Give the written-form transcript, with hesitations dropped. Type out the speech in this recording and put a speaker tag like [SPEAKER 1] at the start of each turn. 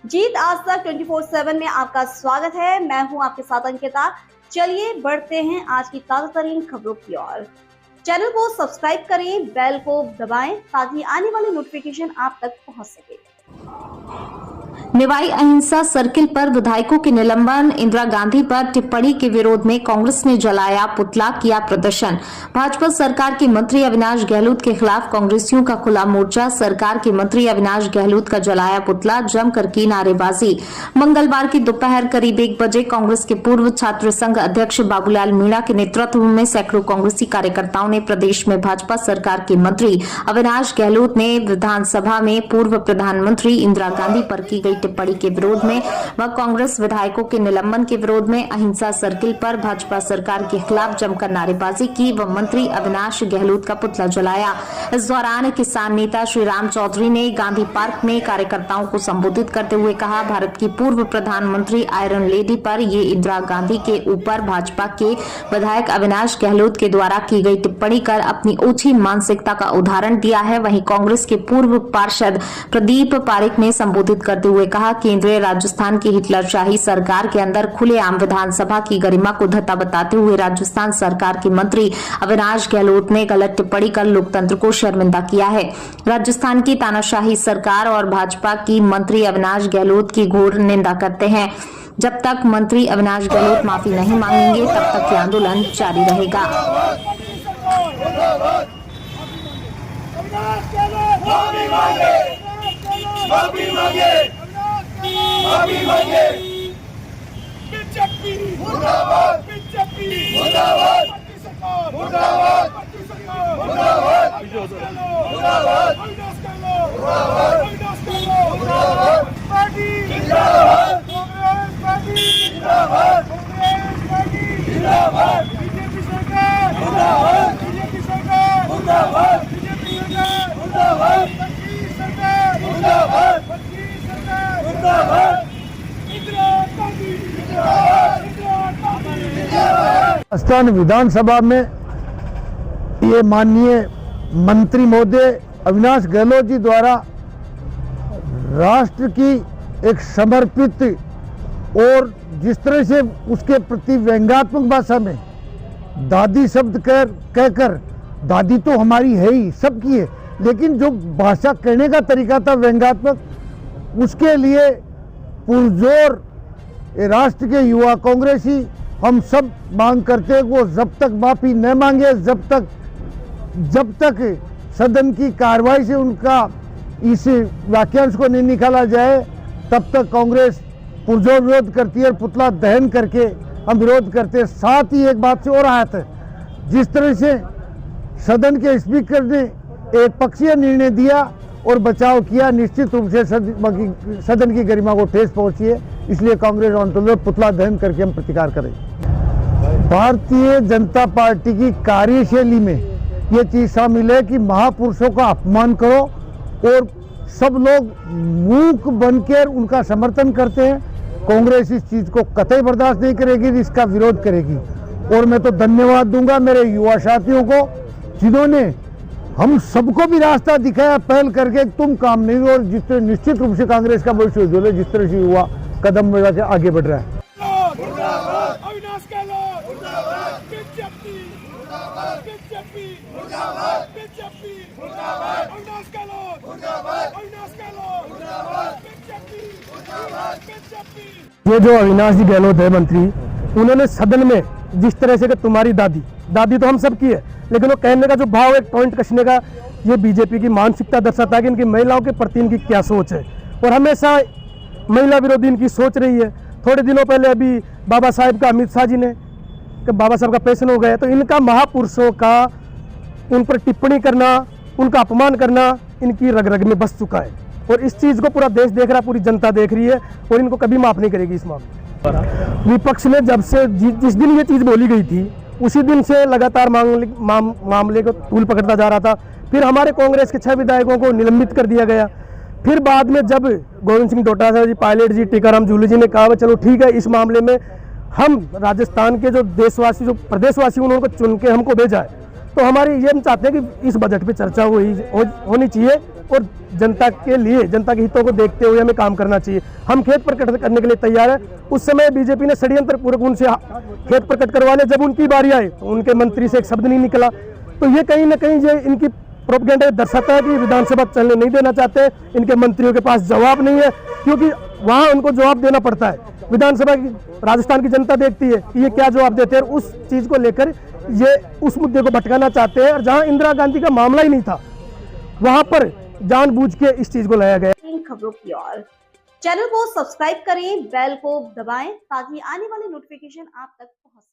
[SPEAKER 1] जीत आज तक 24/7 में आपका स्वागत है। मैं हूं आपके साथ अंकिता। चलिए बढ़ते हैं आज की ताजा तरीन खबरों की ओर। चैनल को सब्सक्राइब करें, बेल को दबाएं ताकि आने वाली नोटिफिकेशन आप तक पहुंच सके। निवाई अहिंसा सर्किल पर विधायकों के निलंबन, इंदिरा गांधी पर टिप्पणी के विरोध में कांग्रेस ने जलाया पुतला, किया प्रदर्शन। भाजपा सरकार के मंत्री अविनाश गहलोत के खिलाफ कांग्रेसियों का खुला मोर्चा। सरकार के मंत्री अविनाश गहलोत का जलाया पुतला, जमकर की नारेबाजी। मंगलवार की दोपहर करीब 1 बजे कांग्रेस के पूर्व छात्र संघ अध्यक्ष बाबूलाल मीणा के नेतृत्व में सैकड़ों कांग्रेसी कार्यकर्ताओं ने प्रदेश में भाजपा सरकार के मंत्री अविनाश गहलोत ने विधानसभा में पूर्व प्रधानमंत्री इंदिरा गांधी पर की गई टिप्पणी के विरोध में व कांग्रेस विधायकों के निलंबन के विरोध में अहिंसा सर्किल पर भाजपा सरकार के खिलाफ जमकर नारेबाजी की व मंत्री अविनाश गहलोत का पुतला जलाया। इस दौरान किसान नेता श्री राम चौधरी ने गांधी पार्क में कार्यकर्ताओं को संबोधित करते हुए कहा, भारत की पूर्व प्रधानमंत्री आयरन लेडी पर ये इंदिरा गांधी के ऊपर भाजपा के विधायक अविनाश गहलोत के द्वारा की गई टिप्पणी कर अपनी ओछी मानसिकता का उदाहरण दिया है। वहीं कांग्रेस के पूर्व पार्षद प्रदीप पारेख ने संबोधित करते हुए कहा, केंद्रीय राजस्थान की हिटलरशाही सरकार के अंदर खुलेआम विधानसभा की गरिमा को धत्ता बताते हुए राजस्थान सरकार के मंत्री अविनाश गहलोत ने गलत टिप्पणी कर लोकतंत्र को शर्मिंदा किया है। राजस्थान की तानाशाही सरकार और भाजपा की मंत्री अविनाश गहलोत की घोर निंदा करते हैं। जब तक मंत्री अविनाश गहलोत माफी नहीं मांगेंगे तब तक ये आंदोलन जारी रहेगा।
[SPEAKER 2] बीजेपी मुर्दाबाद, बीजेपी मुर्दाबाद, मुर्दाबाद, मुर्दाबाद, मुर्दाबाद, मुर्दाबाद, पार्टी जिंदाबाद, कांग्रेस पार्टी जिंदाबाद, कांग्रेस पार्टी जिंदाबाद, बीजेपी सरकार मुर्दाबाद, बीजेपी सरकार मुर्दाबाद, बीजेपी सरकार मुर्दाबाद, सरकार मुर्दाबाद, सरकार मुर्दाबाद,
[SPEAKER 3] राजस्थान विधानसभा में ये माननीय मंत्री महोदय अविनाश गहलोत जी द्वारा राष्ट्र की एक समर्पित और जिस तरह से उसके प्रति व्यंग्यात्मक भाषा में दादी शब्द कहकर, दादी तो हमारी है ही, सबकी है, लेकिन जो भाषा कहने का तरीका था व्यंग्यात्मक, उसके लिए पुरजोर राष्ट्र के युवा कांग्रेसी हम सब मांग करते हैं वो जब तक माफी न मांगे, जब तक सदन की कार्रवाई से उनका इस वाक्यांश को नहीं निकाला जाए तब तक कांग्रेस पुरजोर विरोध करती है। पुतला दहन करके हम विरोध करते हैं। साथ ही एक बात से और आहत है, जिस तरह से सदन के स्पीकर ने एक पक्षीय निर्णय दिया और बचाव किया, निश्चित रूप से सदन की गरिमा को ठेस पहुंची है। इसलिए कांग्रेस आंदोलन पुतला दहन करके हम प्रतिकार करें। भारतीय जनता पार्टी की कार्यशैली में ये चीज शामिल है कि महापुरुषों का अपमान करो और सब लोग मूक बनकर उनका समर्थन करते हैं। कांग्रेस इस चीज को कतई बर्दाश्त नहीं करेगी, इसका विरोध करेगी। और मैं तो धन्यवाद दूंगा मेरे युवा साथियों को जिन्होंने हम सबको भी रास्ता दिखाया पहल करके, तुम काम नहीं, और जिस तरह निश्चित रूप से कांग्रेस का भविष्य उज्जवल है, जिस तरह से युवा कदम बढ़ा के आगे बढ़ रहा है।
[SPEAKER 2] अविनाश गहलोत मुर्दाबाद, बीजेपी मुर्दाबाद, बीजेपी मुर्दाबाद, बीजेपी मुर्दाबाद, अविनाश गहलोत मुर्दाबाद, अविनाश गहलोत मुर्दाबाद, बीजेपी मुर्दाबाद, बीजेपी।
[SPEAKER 3] ये जो अविनाश जी गहलोत है मंत्री, उन्होंने सदन में जिस तरह से कि तुम्हारी दादी तो हम सब की है, लेकिन वो कहने का जो भाव, एक पॉइंट कसने का, ये बीजेपी की मानसिकता दर्शाता है कि इनकी महिलाओं के प्रति इनकी क्या सोच है और हमेशा महिला विरोधी इनकी सोच रही है। थोड़े दिनों पहले अभी बाबा साहब का, अमित शाह जी ने, कि बाबा साहब का पैसन हो गया, तो इनका महापुरुषों का उन पर टिप्पणी करना, उनका अपमान करना इनकी रग रग में बस चुका है और इस चीज़ को पूरा देश देख रहा, पूरी जनता देख रही है और इनको कभी माफ नहीं करेगी इस मामले। विपक्ष ने जब से जिस दिन ये चीज़ बोली गई थी उसी दिन से लगातार मामले को तूल पकड़ता जा रहा था। फिर हमारे कांग्रेस के 6 विधायकों को निलंबित कर दिया गया। फिर बाद में जब गोविंद सिंह डोटासरा जी, पायलट जी, टीकाराम जूली जी ने कहा चलो ठीक है, इस मामले में हम राजस्थान के जो देशवासी, जो प्रदेशवासी उन्होंने चुन के हमको भेजा है,
[SPEAKER 4] तो हमारी ये हम चाहते हैं कि इस बजट पे चर्चा होनी चाहिए और जनता के लिए, जनता के हितों को देखते हुए हमें काम करना चाहिए। हम खेत प्रकट करने के लिए तैयार हैं। उस समय बीजेपी ने षड्यंत्र पूर्वक उनसे खेत प्रकट करवा ले, जब उनकी बारी आई तो उनके मंत्री से एक शब्द नहीं निकला। तो ये कहीं ना कहीं ये इनकी प्रोपेगेंडा दर्शाता है कि विधानसभा चलने नहीं देना चाहते, इनके मंत्रियों के पास जवाब नहीं है, क्योंकि वहां उनको जवाब देना पड़ता है। विधानसभा की राजस्थान की जनता देखती है कि ये क्या जवाब देते हैं, उस चीज को लेकर ये उस मुद्दे को भटकाना चाहते हैं। और जहां इंदिरा गांधी का मामला ही नहीं था, वहां पर जानबूझ के इस चीज को लाया गया।
[SPEAKER 1] इन खबरों की ओर चैनल को सब्सक्राइब करें, बेल को दबाएं ताकि आने वाले नोटिफिकेशन आप तक पहुंच